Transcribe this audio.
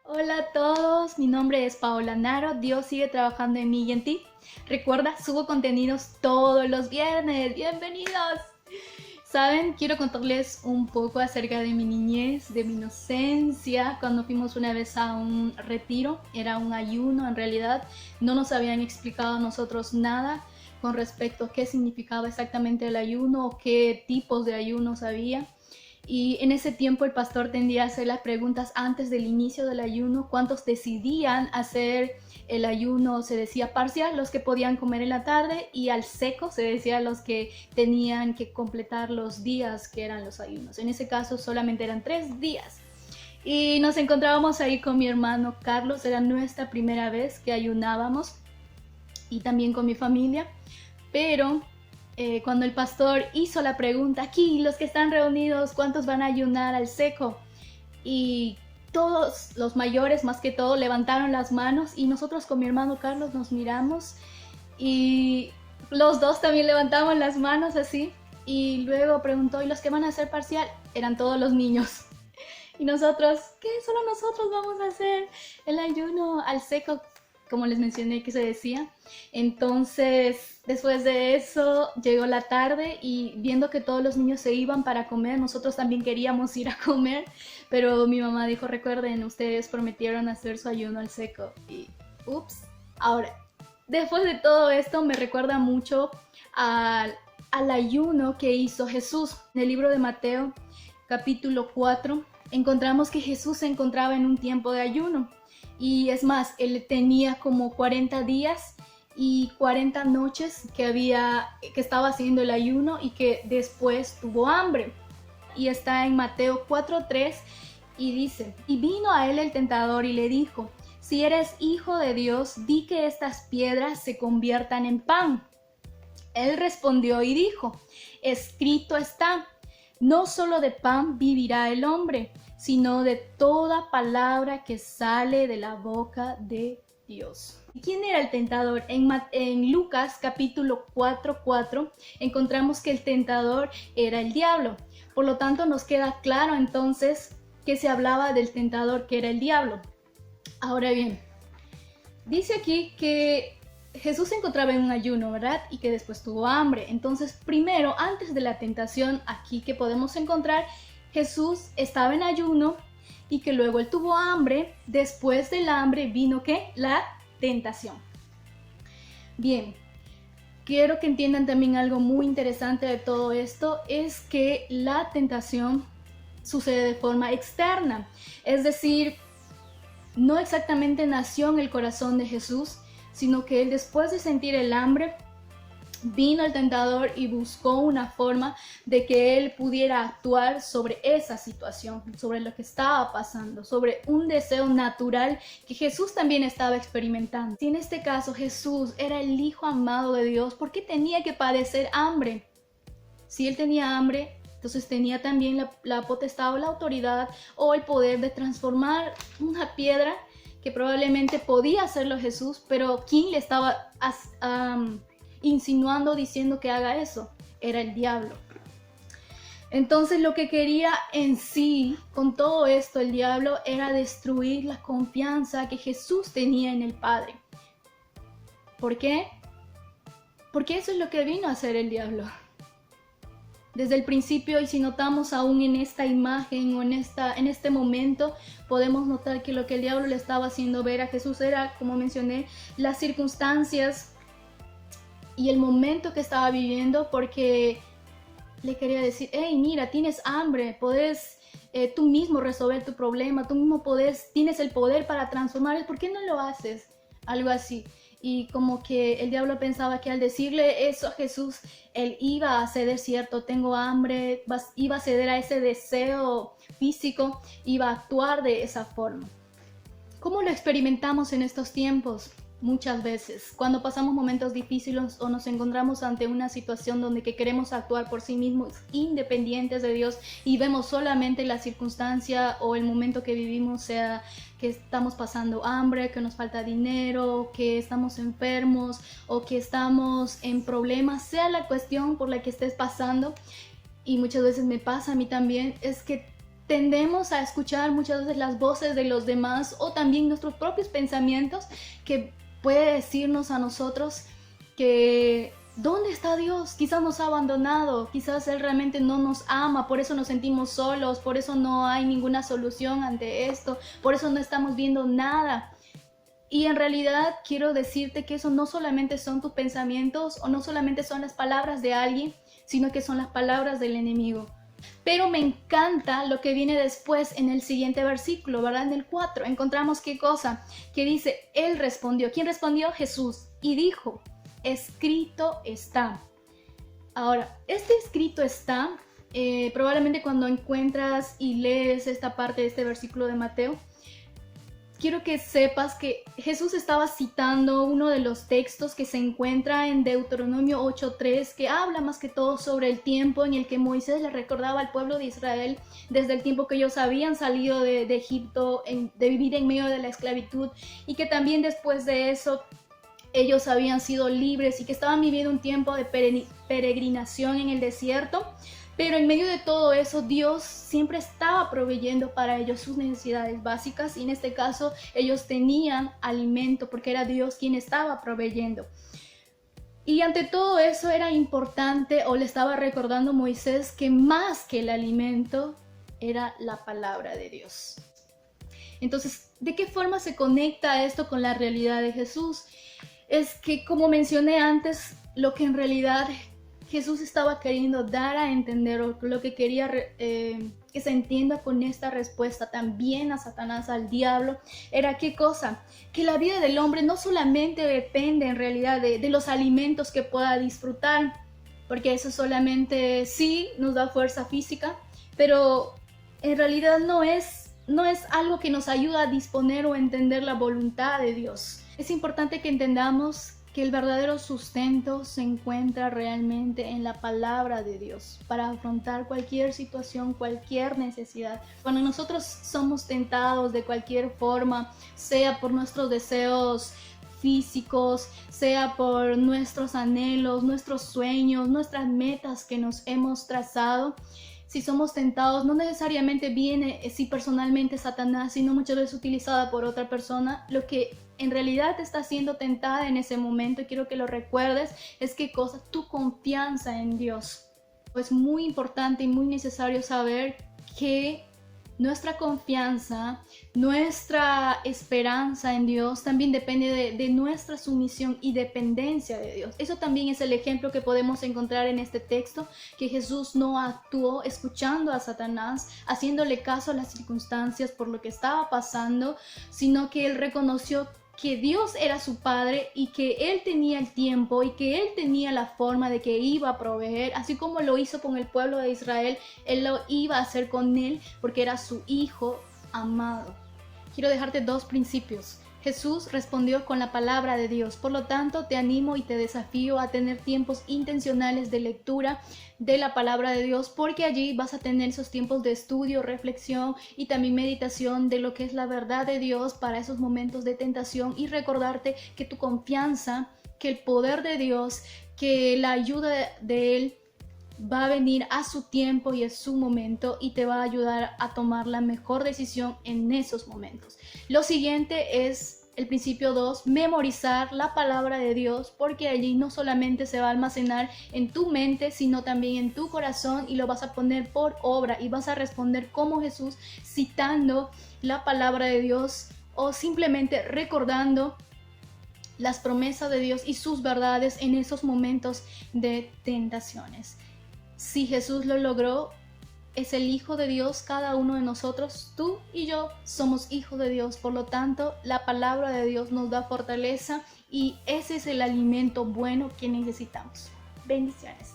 Hola a todos, mi nombre es Paola Naro, Dios sigue trabajando en mí y en ti. Recuerda, subo contenidos todos los viernes, bienvenidos. Saben, quiero contarles un poco acerca de mi niñez, de mi inocencia, cuando fuimos una vez a un retiro, era un ayuno en realidad, no nos habían explicado a nosotros nada con respecto a qué significaba exactamente el ayuno o qué tipos de ayunos había. Y en ese tiempo el pastor tendía a hacer las preguntas antes del inicio del ayuno, cuántos decidían hacer el ayuno, se decía parcial, los que podían comer en la tarde, y al seco se decía los que tenían que completar los días que eran los ayunos. En ese caso solamente eran 3 días. Y nos encontrábamos ahí con mi hermano Carlos, era nuestra primera vez que ayunábamos, y también con mi familia, pero cuando el pastor hizo la pregunta, aquí los que están reunidos, ¿cuántos van a ayunar al seco? Y todos los mayores, más que todo, levantaron las manos y nosotros con mi hermano Carlos nos miramos y los dos también levantamos las manos así. Y luego preguntó, ¿y los que van a hacer parcial? Eran todos los niños. Y nosotros, ¿qué? Solo nosotros vamos a hacer el ayuno al seco, como les mencioné que se decía. Entonces, después de eso, llegó la tarde y viendo que todos los niños se iban para comer, nosotros también queríamos ir a comer, pero mi mamá dijo, recuerden, ustedes prometieron hacer su ayuno al seco. Y, ups, ahora, después de todo esto, me recuerda mucho al ayuno que hizo Jesús. En el libro de Mateo, capítulo 4, encontramos que Jesús se encontraba en un tiempo de ayuno. Y es más, él tenía como 40 días y 40 noches que estaba haciendo el ayuno y que después tuvo hambre. Y está en Mateo 4:3 y dice, y vino a él el tentador y le dijo, si eres hijo de Dios, di que estas piedras se conviertan en pan. Él respondió y dijo, escrito está, no solo de pan vivirá el hombre, sino de toda palabra que sale de la boca de Dios. ¿Quién era el tentador? En Lucas capítulo 4:4 encontramos que el tentador era el diablo. Por lo tanto, nos queda claro entonces que se hablaba del tentador, que era el diablo. Ahora bien, dice aquí que Jesús se encontraba en un ayuno, ¿verdad? Y que después tuvo hambre. Entonces, primero, antes de la tentación, aquí que podemos encontrar, Jesús estaba en ayuno y que luego él tuvo hambre. Después del hambre vino, ¿qué? La tentación. Bien, quiero que entiendan también algo muy interesante de todo esto, es que la tentación sucede de forma externa. Es decir, no exactamente nació en el corazón de Jesús, sino que él después de sentir el hambre, vino el tentador y buscó una forma de que él pudiera actuar sobre esa situación, sobre lo que estaba pasando, sobre un deseo natural que Jesús también estaba experimentando. Si en este caso Jesús era el Hijo amado de Dios, ¿por qué tenía que padecer hambre? Si él tenía hambre, entonces tenía también la potestad o la autoridad o el poder de transformar una piedra que probablemente podía hacerlo Jesús, pero ¿quién le estaba insinuando, diciendo que haga eso? Era el diablo. Entonces lo que quería en sí, con todo esto, el diablo, era destruir la confianza que Jesús tenía en el Padre. ¿Por qué? Porque eso es lo que vino a hacer el diablo. Desde el principio, y si notamos aún en esta imagen o en este momento, podemos notar que lo que el diablo le estaba haciendo ver a Jesús era, como mencioné, las circunstancias y el momento que estaba viviendo, porque le quería decir, hey, mira, tienes hambre, puedes tú mismo resolver tu problema, tú mismo tienes el poder para transformar, ¿por qué no lo haces? Algo así. Y como que el diablo pensaba que al decirle eso a Jesús, él iba a ceder, cierto, tengo hambre, iba a ceder a ese deseo físico, iba a actuar de esa forma. ¿Cómo lo experimentamos en estos tiempos? Muchas veces, cuando pasamos momentos difíciles o nos encontramos ante una situación donde que queremos actuar por sí mismos, independientes de Dios, y vemos solamente la circunstancia o el momento que vivimos, sea que estamos pasando hambre, que nos falta dinero, que estamos enfermos o que estamos en problemas, sea la cuestión por la que estés pasando, y muchas veces me pasa a mí también, es que tendemos a escuchar muchas veces las voces de los demás o también nuestros propios pensamientos que puede decirnos a nosotros que ¿dónde está Dios? Quizás nos ha abandonado, quizás Él realmente no nos ama, por eso nos sentimos solos, por eso no hay ninguna solución ante esto, por eso no estamos viendo nada. Y en realidad quiero decirte que eso no solamente son tus pensamientos o no solamente son las palabras de alguien, sino que son las palabras del enemigo. Pero me encanta lo que viene después en el siguiente versículo, ¿verdad? En el 4 encontramos qué cosa, que dice, Él respondió. ¿Quién respondió? Jesús. Y dijo, escrito está. Ahora, este escrito está, probablemente cuando encuentras y lees esta parte de este versículo de Mateo, quiero que sepas que Jesús estaba citando uno de los textos que se encuentra en Deuteronomio 8:3, que habla más que todo sobre el tiempo en el que Moisés le recordaba al pueblo de Israel desde el tiempo que ellos habían salido de Egipto, de vivir en medio de la esclavitud, y que también después de eso ellos habían sido libres y que estaban viviendo un tiempo de peregrinación en el desierto. Pero en medio de todo eso, Dios siempre estaba proveyendo para ellos sus necesidades básicas y en este caso ellos tenían alimento porque era Dios quien estaba proveyendo. Y ante todo eso era importante, o le estaba recordando Moisés, que más que el alimento era la palabra de Dios. Entonces, ¿de qué forma se conecta esto con la realidad de Jesús? Es que, como mencioné antes, lo que en realidad Jesús estaba queriendo dar a entender, o lo que quería que se entienda con esta respuesta también a Satanás, al diablo, era qué cosa, que la vida del hombre no solamente depende en realidad de los alimentos que pueda disfrutar, porque eso solamente sí nos da fuerza física, pero en realidad no es algo que nos ayuda a disponer o entender la voluntad de Dios. Es importante que entendamos que el verdadero sustento se encuentra realmente en la palabra de Dios para afrontar cualquier situación, cualquier necesidad. Cuando nosotros somos tentados de cualquier forma, sea por nuestros deseos físicos, sea por nuestros anhelos, nuestros sueños, nuestras metas que nos hemos trazado, si somos tentados, no necesariamente viene personalmente Satanás, sino muchas veces utilizada por otra persona, lo que en realidad te está siendo tentada en ese momento, y quiero que lo recuerdes, es qué cosa, tu confianza en Dios. Es muy importante y muy necesario saber que nuestra confianza, nuestra esperanza en Dios también depende de nuestra sumisión y dependencia de Dios. Eso también es el ejemplo que podemos encontrar en este texto, que Jesús no actuó escuchando a Satanás, haciéndole caso a las circunstancias por lo que estaba pasando, sino que él reconoció que Dios era su padre y que Él tenía el tiempo y que Él tenía la forma de que iba a proveer, así como lo hizo con el pueblo de Israel, Él lo iba a hacer con él porque era su hijo amado. Quiero dejarte dos principios. Jesús respondió con la palabra de Dios, por lo tanto te animo y te desafío a tener tiempos intencionales de lectura de la palabra de Dios, porque allí vas a tener esos tiempos de estudio, reflexión y también meditación de lo que es la verdad de Dios para esos momentos de tentación, y recordarte que tu confianza, que el poder de Dios, que la ayuda de Él va a venir a su tiempo y a su momento y te va a ayudar a tomar la mejor decisión en esos momentos. Lo siguiente es el principio 2, memorizar la palabra de Dios, porque allí no solamente se va a almacenar en tu mente, sino también en tu corazón, y lo vas a poner por obra y vas a responder como Jesús, citando la palabra de Dios o simplemente recordando las promesas de Dios y sus verdades en esos momentos de tentaciones. Si Jesús lo logró, es el Hijo de Dios, cada uno de nosotros, tú y yo somos hijos de Dios, por lo tanto la palabra de Dios nos da fortaleza y ese es el alimento bueno que necesitamos. Bendiciones.